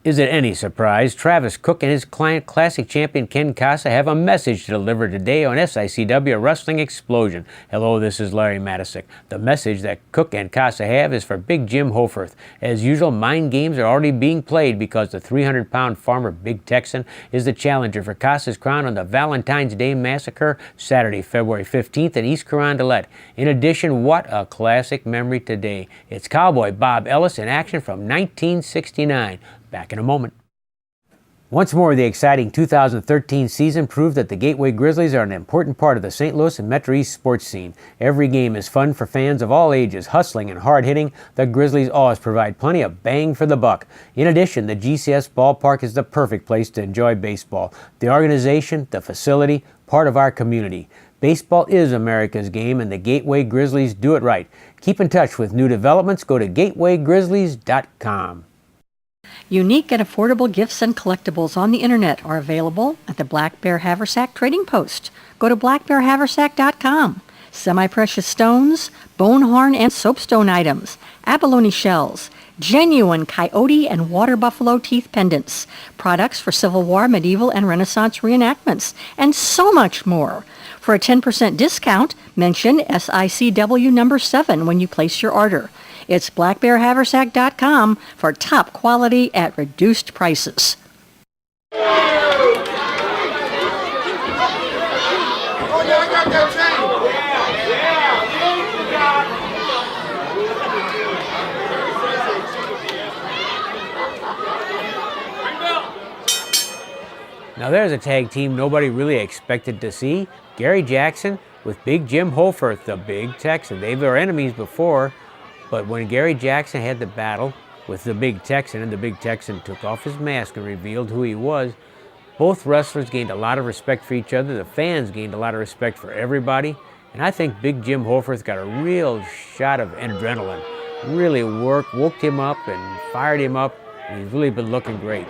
Is it any surprise Travis Cook and his client Classic Champion Ken Casa have a message to deliver today on SICW Wrestling Explosion? Hello, this is Larry Matisick. The message that Cook and Casa have is for Big Jim Hoffarth. As usual, mind games are already being played because the 300-pound farmer Big Texan is the challenger for Casa's crown on the Valentine's Day Massacre, Saturday, February 15th in East Carondelet. In addition, what a classic memory today. It's Cowboy Bob Ellis in action from 1969. Back in a moment. Once more, the exciting 2013 season proved that the Gateway Grizzlies are an important part of the St. Louis and Metro East sports scene. Every game is fun for fans of all ages, hustling and hard-hitting. The Grizzlies always provide plenty of bang for the buck. In addition, the GCS ballpark is the perfect place to enjoy baseball. The organization, the facility, part of our community. Baseball is America's game, and the Gateway Grizzlies do it right. Keep in touch with new developments. Go to gatewaygrizzlies.com. Unique and affordable gifts and collectibles on the internet are available at the Black Bear Haversack Trading Post. Go to blackbearhaversack.com. Semi-precious stones, bone horn and soapstone items, abalone shells, genuine coyote and water buffalo teeth pendants, products for Civil War, medieval, and Renaissance reenactments, and so much more. For a 10% discount, mention SICW number 7 when you place your order. It's blackbearhaversack.com for top quality at reduced prices. Now there's a tag team nobody really expected to see. Gary Jackson with Big Jim Hoffarth, the Big Texan. They were enemies before. But when Gary Jackson had the battle with the Big Texan, and the Big Texan took off his mask and revealed who he was, both wrestlers gained a lot of respect for each other. The fans gained a lot of respect for everybody. And I think Big Jim Hoffarth got a real shot of adrenaline. Really woke him up and fired him up. And he's really been looking great.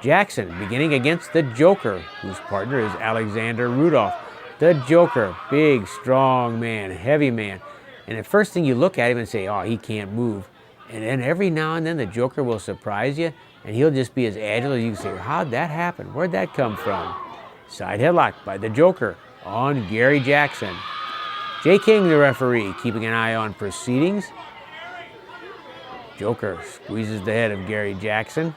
Jackson beginning against the Joker, whose partner is Alexandre Rudolph. The Joker, big, strong man, heavy man. And the first thing you look at him and say, oh, he can't move. And then every now and then the Joker will surprise you, and he'll just be as agile as you can say, how'd that happen? Where'd that come from? Side headlock by the Joker on Gary Jackson. Jay King, the referee, keeping an eye on proceedings. Joker squeezes the head of Gary Jackson.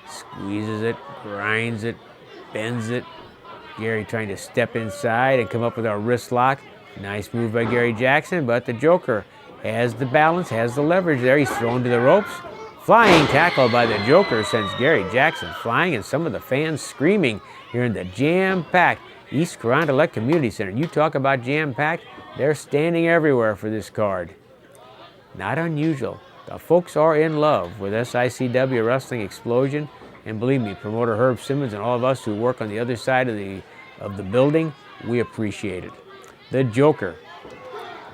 Squeezes it, grinds it, bends it. Gary trying to step inside and come up with a wrist lock. Nice move by Gary Jackson, but the Joker has the balance, has the leverage there. He's thrown to the ropes. Flying tackle by the Joker sends Gary Jackson flying, and some of the fans screaming here in the jam-packed East Carondelet Community Center. You talk about jam-packed, they're standing everywhere for this card. Not unusual. The folks are in love with SICW Wrestling Explosion, and believe me, promoter Herb Simmons and all of us who work on the other side of the building, we appreciate it. The Joker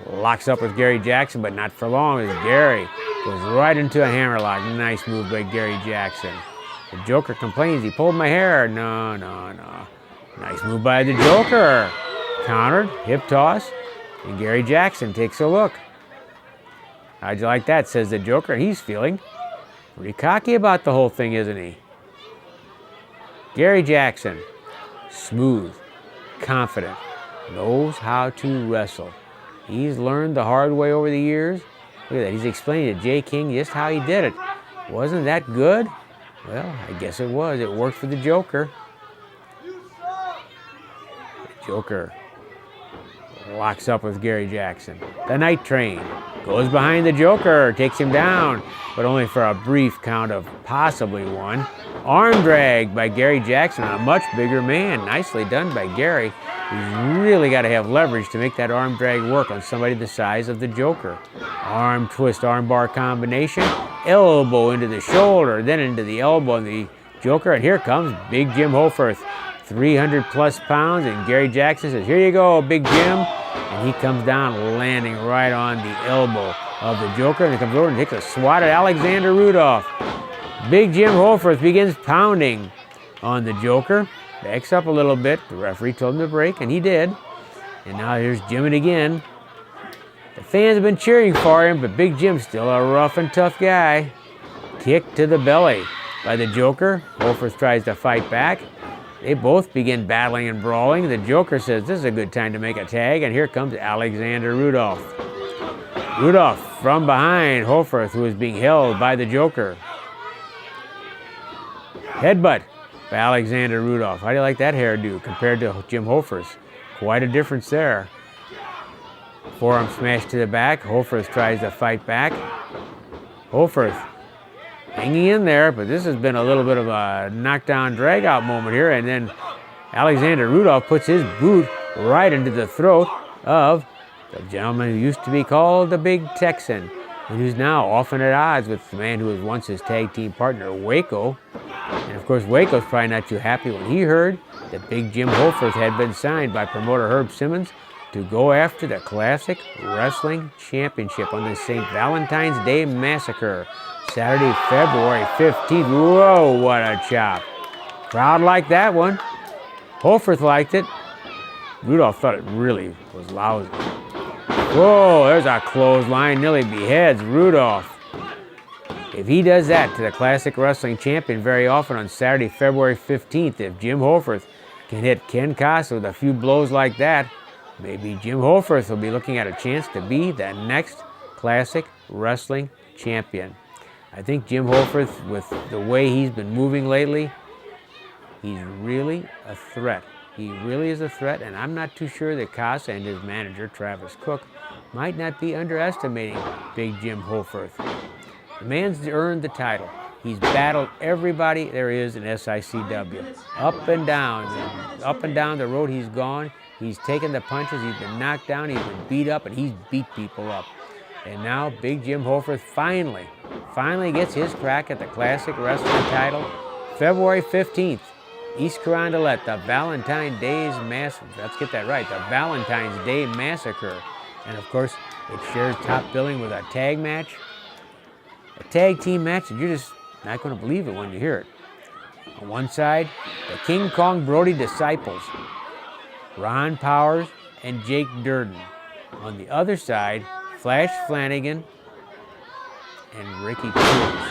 locks up with Gary Jackson, but not for long as Gary goes right into a hammerlock. Nice move by Gary Jackson. The Joker complains, he pulled my hair. No. Nice move by the Joker. Countered, hip toss, and Gary Jackson takes a look. How'd you like that, says the Joker. He's feeling pretty cocky about the whole thing, isn't he? Gary Jackson, smooth, confident. Knows how to wrestle. He's learned the hard way over the years. Look at that. He's explaining to Jay King just how he did it. Wasn't that good? Well, I guess it was. It worked for the Joker. The Joker locks up with Gary Jackson. The Night Train goes behind the Joker, takes him down, but only for a brief count of possibly one. Arm drag by Gary Jackson on a much bigger man. Nicely done by Gary. He's really got to have leverage to make that arm drag work on somebody the size of the Joker. Arm twist, arm bar combination. Elbow into the shoulder, then into the elbow on the Joker. And here comes Big Jim Hoffarth, 300 plus pounds. And Gary Jackson says, here you go, Big Jim. And he comes down, landing right on the elbow of the Joker. And he comes over and takes a swat at Alexandre Rudolph. Big Jim Hoffarth begins pounding on the Joker. Backs up a little bit. The referee told him to break, and he did. And now here's Jim it again. The fans have been cheering for him, but Big Jim's still a rough and tough guy. Kick to the belly. by the Joker. Hoffarth tries to fight back. They both begin battling and brawling. The Joker says this is a good time to make a tag, and here comes Alexander Rudolph. Rudolph from behind Hoffarth, who is being held by the Joker. Headbutt by Alexander Rudolph. How do you like that hairdo compared to Jim Hoffarth's? Quite a difference there. Forearm smash to the back. Hoffarth tries to fight back. Hoffarth hanging in there, but this has been a little bit of a knockdown, drag-out moment here, and then Alexander Rudolph puts his boot right into the throat of the gentleman who used to be called the Big Texan, and who's now often at odds with the man who was once his tag team partner, Waco. And of course, Waco's probably not too happy when he heard that Big Jim Hoffarth had been signed by promoter Herb Simmons to go after the Classic Wrestling Championship on the St. Valentine's Day Massacre, Saturday, February 15th. Whoa, what a chop. Crowd liked that one. Hoffarth liked it. Rudolph thought it really was lousy. Whoa, there's a clothesline, nearly beheads Rudolph. If he does that to the Classic Wrestling Champion very often on Saturday, February 15th, if Jim Hoffarth can hit Ken Costa with a few blows like that, maybe Jim Hoffarth will be looking at a chance to be the next Classic Wrestling Champion. I think Jim Hoffarth, with the way he's been moving lately, he's really a threat. He really is a threat, and I'm not too sure that Costa and his manager, Travis Cook, might not be underestimating Big Jim Hoffarth. The man's earned the title. He's battled everybody there is in SICW. Up and down the road he's gone. He's taken the punches, he's been knocked down, he's been beat up, and he's beat people up. And now Big Jim Hoffarth finally gets his crack at the Classic Wrestling title. February 15th, East Carondelet, the Valentine's Day Massacre. Let's get that right, the Valentine's Day Massacre. And of course, it shares top billing with a tag match. A tag team match, and you're just not going to believe it when you hear it. On one side, the King Kong Brody Disciples, Ron Powers and Jake Durden. On the other side, Flash Flanagan and Ricky Cruz.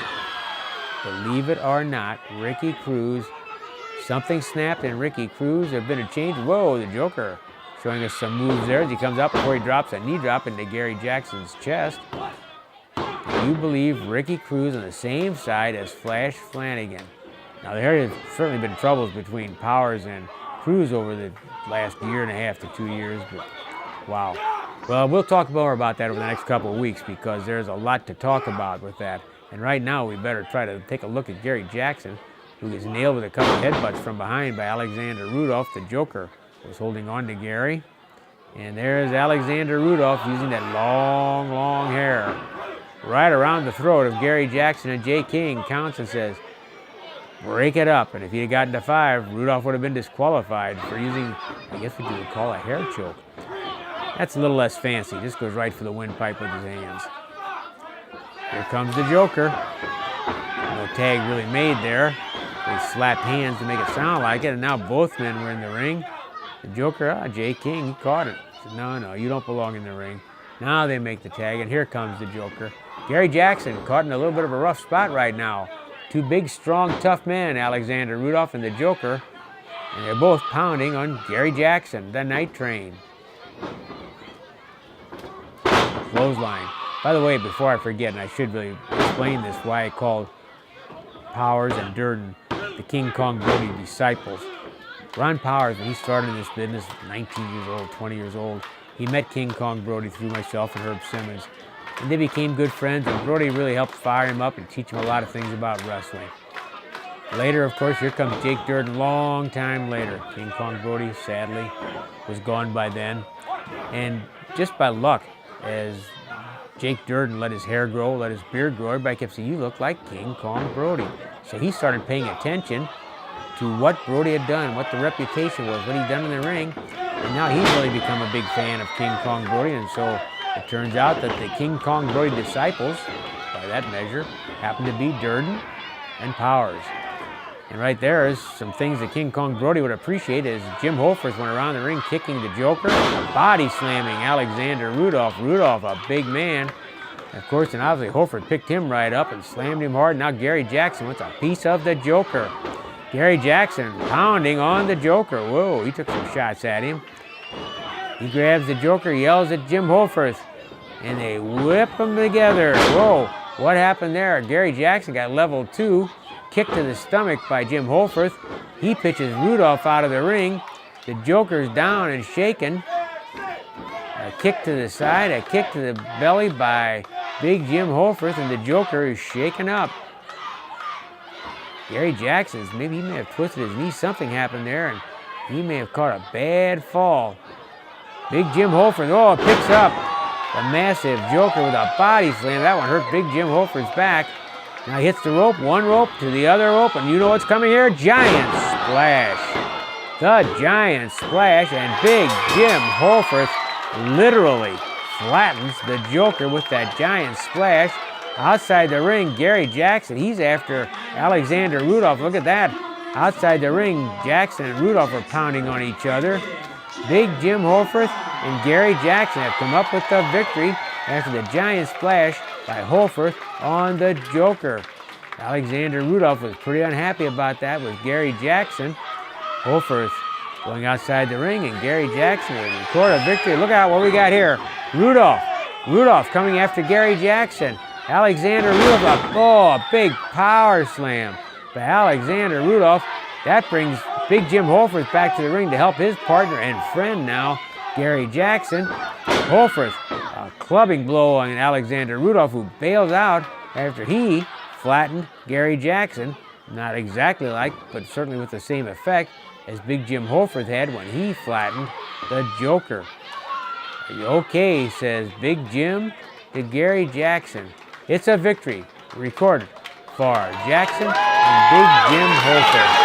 Believe it or not, Ricky Cruz, something snapped in Ricky Cruz. There's been a change. Whoa, the Joker showing us some moves there as he comes up before he drops a knee drop into Gary Jackson's chest. Do you believe Ricky Cruz on the same side as Flash Flanagan? Now, there have certainly been troubles between Powers and Cruz over the last year and a half to 2 years, but wow. Well, we'll talk more about that over the next couple of weeks because there's a lot to talk about with that. And right now, we better try to take a look at Gary Jackson, who gets nailed with a couple of headbutts from behind by Alexander Rudolph. The Joker was holding on to Gary. And there's Alexander Rudolph using that long, long hair right around the throat of Gary Jackson, and Jay King counts and says, break it up. And if he had gotten to 5, Rudolph would have been disqualified for using, I guess what you would call a hair choke. That's a little less fancy. Just goes right for the windpipe with his hands. Here comes the Joker. No tag really made there. They slapped hands to make it sound like it, and now both men were in the ring. The Joker, Jay King, he caught it. He said, no, you don't belong in the ring. Now they make the tag, and here comes the Joker. Gary Jackson caught in a little bit of a rough spot right now. Two big, strong, tough men, Alexander Rudolph and the Joker, and they're both pounding on Gary Jackson, the Night Train. Clothesline. By the way, before I forget, and I should really explain this, why I called Powers and Durden the King Kong Brody Disciples. Ron Powers, when he started in this business, 19 years old, 20 years old, he met King Kong Brody through myself and Herb Simmons. And they became good friends, and Brody really helped fire him up and teach him a lot of things about wrestling. Later, of course, here comes Jake Durden, long time later. King Kong Brody, sadly, was gone by then. And just by luck, as Jake Durden let his hair grow, let his beard grow, everybody kept saying, you look like King Kong Brody. So he started paying attention to what Brody had done, what the reputation was, what he'd done in the ring. And now he's really become a big fan of King Kong Brody, and so it turns out that the King Kong Brody Disciples, by that measure, happen to be Durden and Powers. And right there is some things that King Kong Brody would appreciate as Jim Hoffarth went around the ring kicking the Joker, body slamming Alexander Rudolph. Rudolph, a big man, Of course, and obviously Hoffarth picked him right up and slammed him hard. Now Gary Jackson wants a piece of the Joker. Gary Jackson pounding on the Joker. Whoa, he took some shots at him. He grabs the Joker, yells at Jim Hoffarth, and they whip them together. Whoa, what happened there? Gary Jackson got level 2, kicked to the stomach by Jim Hoffarth. He pitches Rudolph out of the ring. The Joker's down and shaken. A kick to the side, a kick to the belly by Big Jim Hoffarth, and the Joker is shaken up. Gary Jackson's, maybe he may have twisted his knee. Something happened there, and he may have caught a bad fall. Big Jim Hoffarth, oh, picks up the massive Joker with a body slam. That one hurt Big Jim Hoffarth's back. Now he hits the rope, one rope to the other rope, and you know what's coming here? Giant splash. The giant splash, and Big Jim Hoffarth literally flattens the Joker with that giant splash. Outside the ring, Gary Jackson, he's after Alexandre Rudolph. Look at that. Outside the ring, Jackson and Rudolph are pounding on each other. Big Jim Hoffarth and Gary Jackson have come up with the victory after the giant splash by Hoffarth on the Joker. Alexandre Rudolph was pretty unhappy about that with Gary Jackson. Hoffarth going outside the ring, and Gary Jackson will record a victory. Look out what we got here. Rudolph coming after Gary Jackson. Alexandre Rudolph, oh, a big power slam by Alexandre Rudolph. That brings Big Jim Hoffarth back to the ring to help his partner and friend now, Gary Jackson. Hoffarth, a clubbing blow on Alexandre Rudolph, who bails out after he flattened Gary Jackson. Not exactly like, but certainly with the same effect as Big Jim Hoffarth had when he flattened the Joker. Are you okay, says Big Jim to Gary Jackson. It's a victory recorded for Jackson and Big Jim Hoffarth.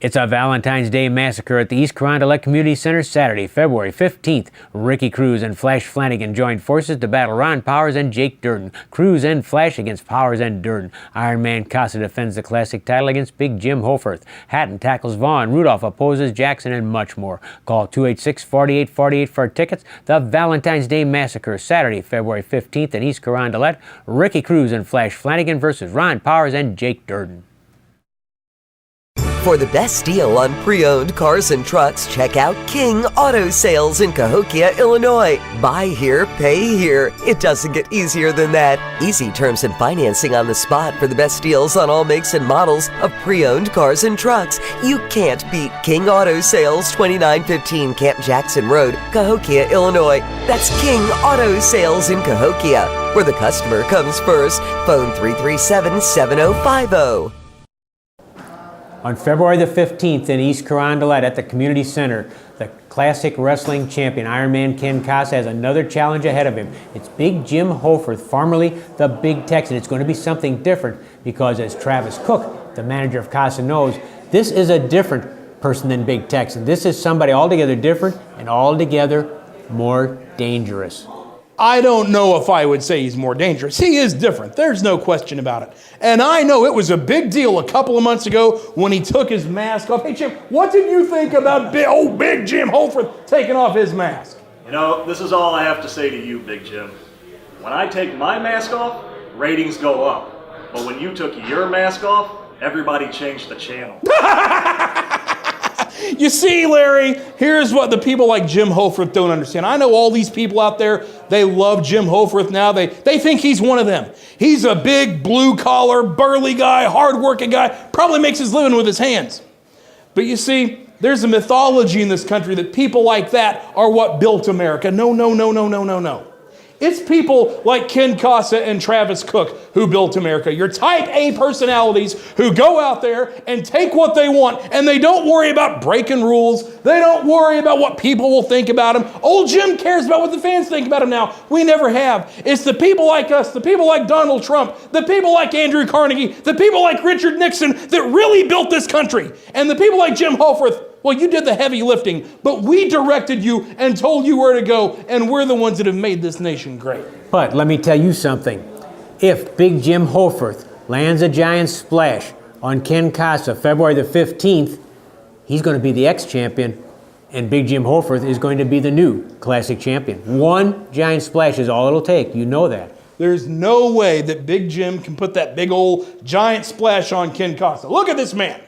It's a Valentine's Day massacre at the East Carondelet Community Center Saturday, February 15th. Ricky Cruz and Flash Flanagan joined forces to battle Ron Powers and Jake Durden. Cruz and Flash against Powers and Durden. Iron Man Casa defends the classic title against Big Jim Hoffarth. Hatton tackles Vaughn. Rudolph opposes Jackson, and much more. Call 286-4848 for tickets. The Valentine's Day massacre, Saturday, February 15th in East Carondelet. Ricky Cruz and Flash Flanagan versus Ron Powers and Jake Durden. For the best deal on pre-owned cars and trucks, check out King Auto Sales in Cahokia, Illinois. Buy here, pay here. It doesn't get easier than that. Easy terms and financing on the spot for the best deals on all makes and models of pre-owned cars and trucks. You can't beat King Auto Sales, 2915 Camp Jackson Road, Cahokia, Illinois. That's King Auto Sales in Cahokia, where the customer comes first. Phone 337-7050. On February the 15th in East Carondelet at the Community Center, the classic wrestling champion Ironman Ken Casa has another challenge ahead of him. It's Big Jim Hoffarth, formerly the Big Texan. It's going to be something different because, as Travis Cook, the manager of Casa, knows, this is a different person than Big Texan. This is somebody altogether different and altogether more dangerous. I don't know if I would say he's more dangerous. He is different. There's no question about it. And I know it was a big deal a couple of months ago when he took his mask off. Hey, Jim, what did you think about Big Jim Hoffarth taking off his mask? You know, this is all I have to say to you, Big Jim. When I take my mask off, ratings go up. But when you took your mask off, everybody changed the channel. You see, Larry, here's what the people like Jim Hoffarth don't understand. I know all these people out there, they love Jim Hoffarth now. They think he's one of them. He's a big, blue-collar, burly guy, hard-working guy, probably makes his living with his hands. But you see, there's a mythology in this country that people like that are what built America. No. It's people like Ken Casa and Travis Cook who built America. Your type A personalities who go out there and take what they want, and they don't worry about breaking rules. They don't worry about what people will think about them. Old Jim cares about what the fans think about him now. We never have. It's the people like us, the people like Donald Trump, the people like Andrew Carnegie, the people like Richard Nixon that really built this country. And the people like Jim Hoffarth, well, you did the heavy lifting, but we directed you and told you where to go, and we're the ones that have made this nation great. But let me tell you something. If Big Jim Hoffarth lands a giant splash on Ken Casa February the 15th, he's going to be the ex-champion, and Big Jim Hoffarth is going to be the new classic champion. One giant splash is all it'll take. You know that. There's no way that Big Jim can put that big old giant splash on Ken Casa. Look at this man.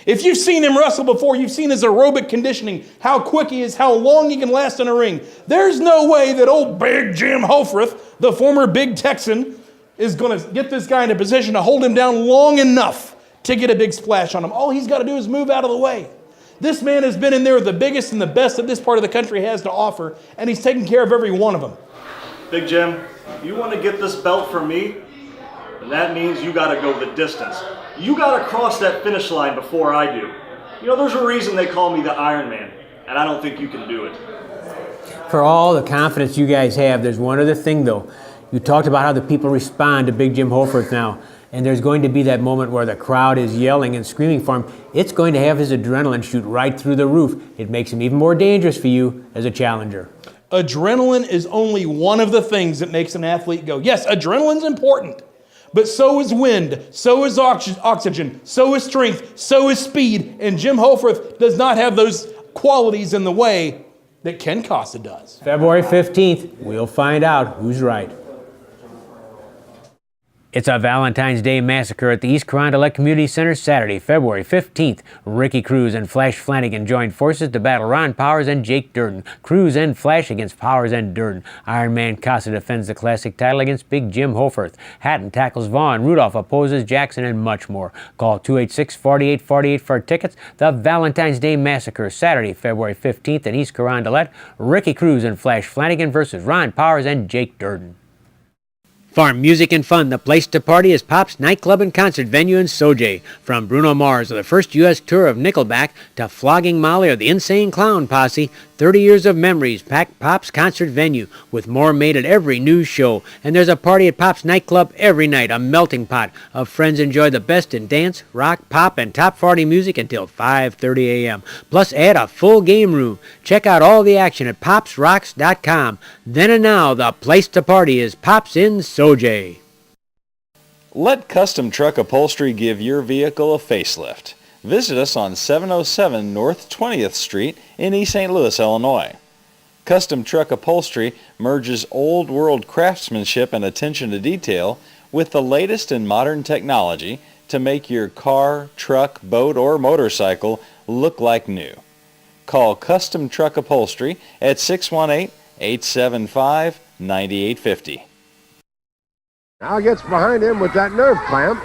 If you've seen him wrestle before, you've seen his aerobic conditioning, how quick he is, how long he can last in a ring. There's no way that old Big Jim Hoffarth, the former Big Texan, is going to get this guy in a position to hold him down long enough to get a big splash on him. All he's got to do is move out of the way. This man has been in there with the biggest and the best that this part of the country has to offer, and he's taken care of every one of them. Big Jim, you want to get this belt from me? And that means you got to go the distance. You got to cross that finish line before I do. You know, there's a reason they call me the Iron Man, and I don't think you can do it. For all the confidence you guys have, there's one other thing, though. You talked about how the people respond to Big Jim Hoffarth now, and there's going to be that moment where the crowd is yelling and screaming for him. It's going to have his adrenaline shoot right through the roof. It makes him even more dangerous for you as a challenger. Adrenaline is only one of the things that makes an athlete go. Yes, adrenaline's important, but so is wind, so is oxygen, so is strength, so is speed, and Jim Hoffarth does not have those qualities in the way that Ken Casa does. February 15th, we'll find out who's right. It's a Valentine's Day massacre at the East Carondelet Community Center Saturday, February 15th. Ricky Cruz and Flash Flanagan joined forces to battle Ron Powers and Jake Durden. Cruz and Flash against Powers and Durden. Iron Man Casa defends the classic title against Big Jim Hoffarth. Hatton tackles Vaughn. Rudolph opposes Jackson, and much more. Call 286-4848 for tickets. The Valentine's Day massacre, Saturday, February 15th in East Carondelet. Ricky Cruz and Flash Flanagan versus Ron Powers and Jake Durden. For music and fun, the place to party is Pop's nightclub and concert venue in Sauget. From Bruno Mars of the first U.S. tour of Nickelback to Flogging Molly or the Insane Clown Posse, 30 years of memories pack Pop's concert venue with more made at every new show. And there's a party at Pop's nightclub every night, a melting pot of friends enjoy the best in dance, rock, pop, and top 40 music until 5:30 a.m. Plus add a full game room. Check out all the action at popsrocks.com. Then and now, the place to party is Pop's in Sauget. Let Custom Truck Upholstery give your vehicle a facelift. Visit us on 707 North 20th Street in East St. Louis, Illinois. Custom Truck Upholstery merges old world craftsmanship and attention to detail with the latest in modern technology to make your car, truck, boat, or motorcycle look like new. Call Custom Truck Upholstery at 618-875-9850. Now gets behind him with that nerve clamp.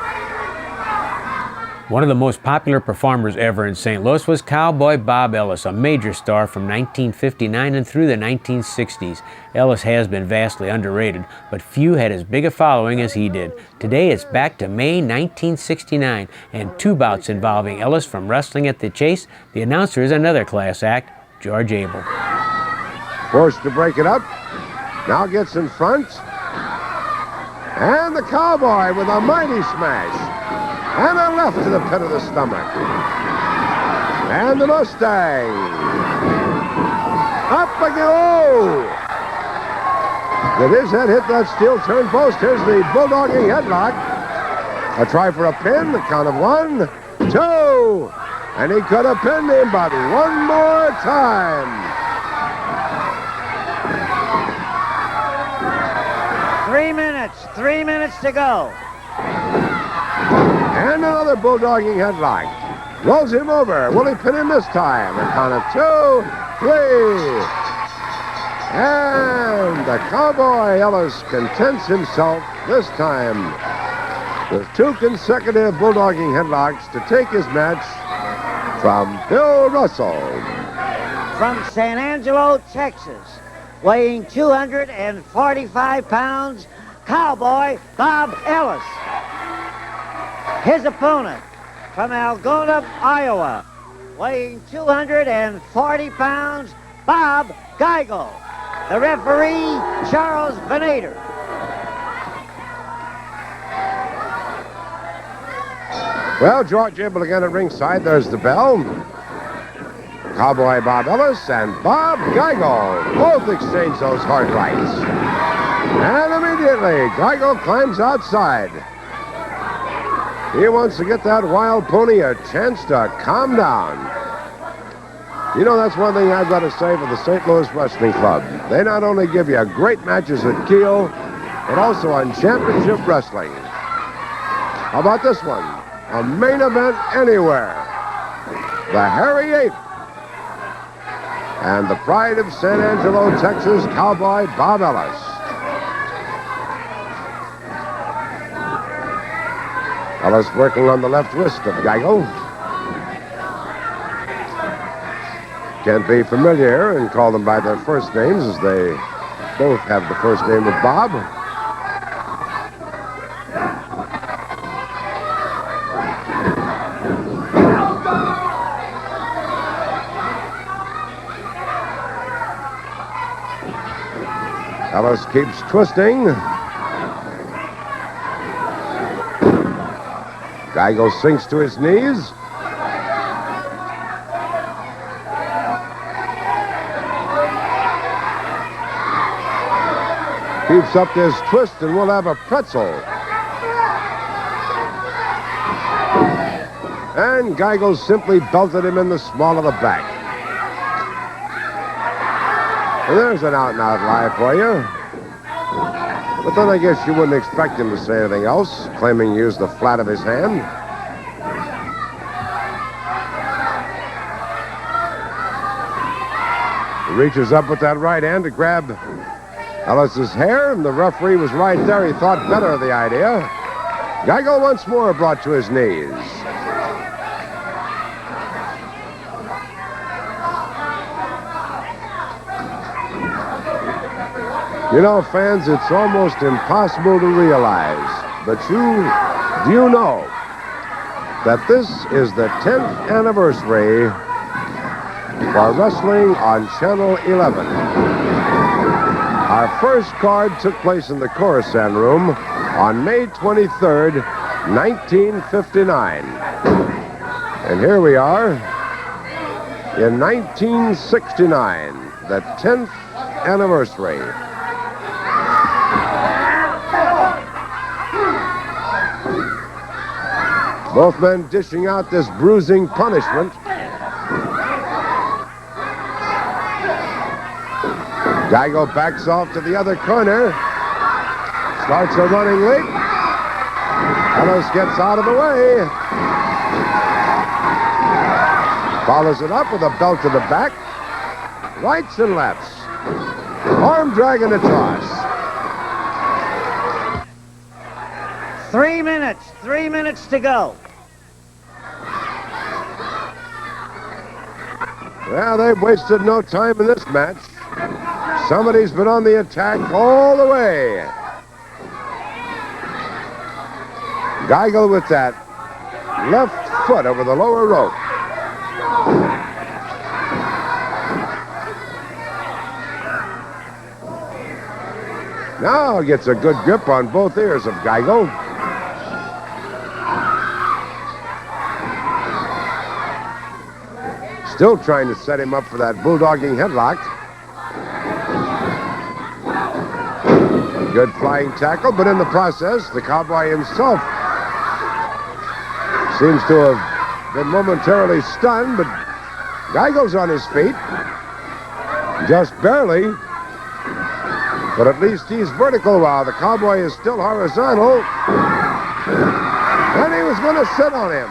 One of the most popular performers ever in St. Louis was Cowboy Bob Ellis, a major star from 1959 and through the 1960s. Ellis has been vastly underrated, but few had as big a following as he did. Today it's back to May 1969 and two bouts involving Ellis from wrestling at the Chase. The announcer is another class act, George Abel. Forced to break it up. Now gets in front. And the Cowboy with a mighty smash. And a left to the pit of the stomach. And the Mustang. Up again. Oh! Did his head hit that steel turn post? Here's the bulldogging headlock. A try for a pin. The count of 1, 2. And he could have pinned him, but one more time. 3 minutes to go. And another bulldogging headlock. Rolls him over. Will he pin him this time? A count of 2, 3. And the Cowboy Ellis contents himself this time with 2 consecutive bulldogging headlocks to take his match from Bill Russell. From San Angelo, Texas, weighing 245 pounds, Cowboy Bob Ellis. His opponent from Algona, Iowa, weighing 240 pounds, Bob Geigel. The referee, Charles Venator. Well, George Abel again at ringside. There's the bell. Cowboy Bob Ellis and Bob Geigel both exchange those hard rights. And immediately, Geigel climbs outside. He wants to get that wild pony a chance to calm down. You know, that's one thing I've got to say for the St. Louis Wrestling Club. They not only give you great matches at Kiel, but also on championship wrestling. How about this one? A main event anywhere. The Hairy Ape and the pride of San Angelo, Texas, Cowboy Bob Ellis. Ellis working on the left wrist of Geigel. Can't be familiar and call them by their first names, as they both have the first name of Bob. Ellis keeps twisting. Geigel sinks to his knees. Keeps up this twist and we'll have a pretzel. And Geigel simply belted him in the small of the back. And there's an out-and-out lie for you. But then I guess you wouldn't expect him to say anything else, claiming he used the flat of his hand. He reaches up with that right hand to grab Ellis's hair, and the referee was right there. He thought better of the idea. Geigel once more brought to his knees. You know, fans, it's almost impossible to realize, but do you know that this is the 10th anniversary for wrestling on Channel 11? Our first card took place in the Coruscant Room on May 23rd, 1959. And here we are in 1969, the 10th anniversary. Both men dishing out this bruising punishment. Geigel backs off to the other corner. Starts a running leap. Ellis gets out of the way. Follows it up with a belt to the back. Rights and lefts. Arm drag and a toss. 3 minutes. 3 minutes to go. Well, they've wasted no time in this match. Somebody's been on the attack all the way. Geigel with that left foot over the lower rope. Now gets a good grip on both ears of Geigel. Still trying to set him up for that bulldogging headlock. Good flying tackle, but in the process, the Cowboy himself seems to have been momentarily stunned, but Geigel's on his feet. Just barely. But at least he's vertical while the Cowboy is still horizontal. And he was going to sit on him.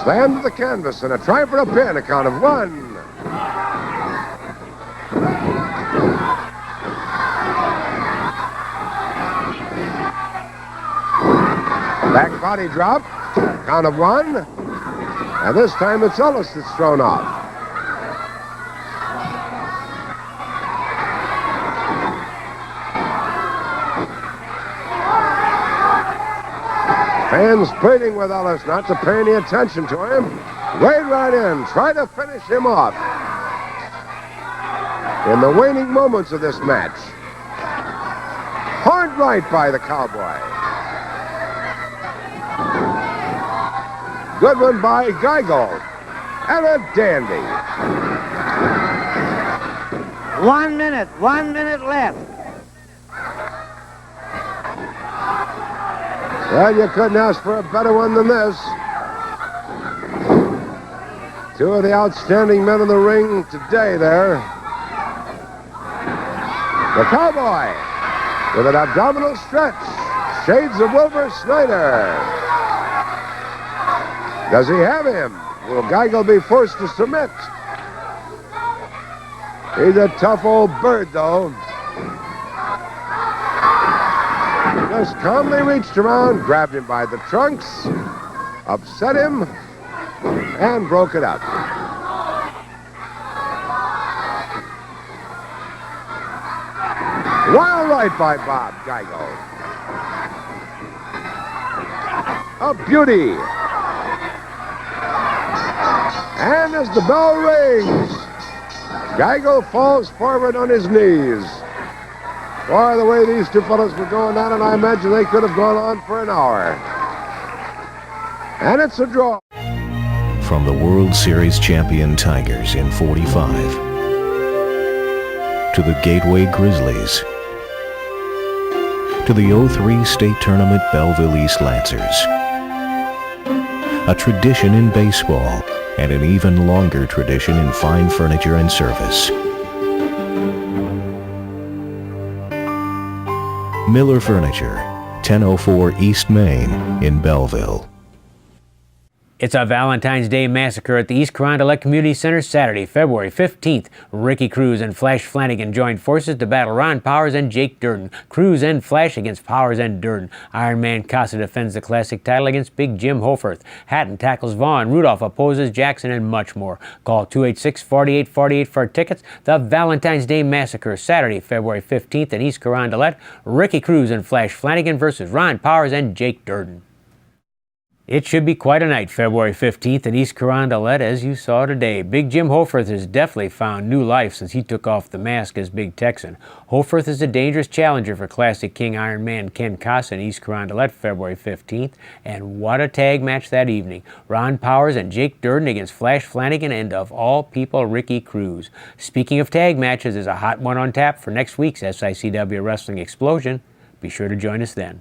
Slam to the canvas and a try for a pin, a count of 1. Back body drop, count of 1. And this time it's Ellis that's thrown off. Fans pleading with Ellis not to pay any attention to him. Wade right in, try to finish him off. In the waning moments of this match. Hard right by the Cowboy. Good one by Geigel. And a dandy. 1 minute. 1 minute left. Well, you couldn't ask for a better one than this. Two of the outstanding men in the ring today there. The Cowboy with an abdominal stretch. Shades of Wilbur Snyder. Does he have him? Will Geigel be forced to submit? He's a tough old bird, though. Just calmly reached around, grabbed him by the trunks, upset him, and broke it up. Wild right by Bob Geigel. A beauty. And as the bell rings, Geigel falls forward on his knees. Boy, the way these two fellows were going at it, I imagine they could have gone on for an hour. And it's a draw. From the World Series champion Tigers in '45 to the Gateway Grizzlies to the '03 State Tournament Belleville East Lancers. A tradition in baseball and an even longer tradition in fine furniture and service. Miller Furniture, 1004 East Main in Belleville. It's a Valentine's Day massacre at the East Carondelet Community Center Saturday, February 15th. Ricky Cruz and Flash Flanagan joined forces to battle Ron Powers and Jake Durden. Cruz and Flash against Powers and Durden. Iron Man Casa defends the classic title against Big Jim Hoffarth. Hatton tackles Vaughn. Rudolph opposes Jackson, and much more. Call 286-4848 for tickets. The Valentine's Day massacre, Saturday, February 15th in East Carondelet. Ricky Cruz and Flash Flanagan versus Ron Powers and Jake Durden. It should be quite a night, February 15th in East Carondelet, as you saw today. Big Jim Hoffarth has definitely found new life since he took off the mask as Big Texan. Hoffarth is a dangerous challenger for Classic King Iron Man Ken Casa in East Carondelet, February 15th. And what a tag match that evening. Ron Powers and Jake Durden against Flash Flanagan and, of all people, Ricky Cruz. Speaking of tag matches, there's a hot one on tap for next week's SICW Wrestling Explosion. Be sure to join us then.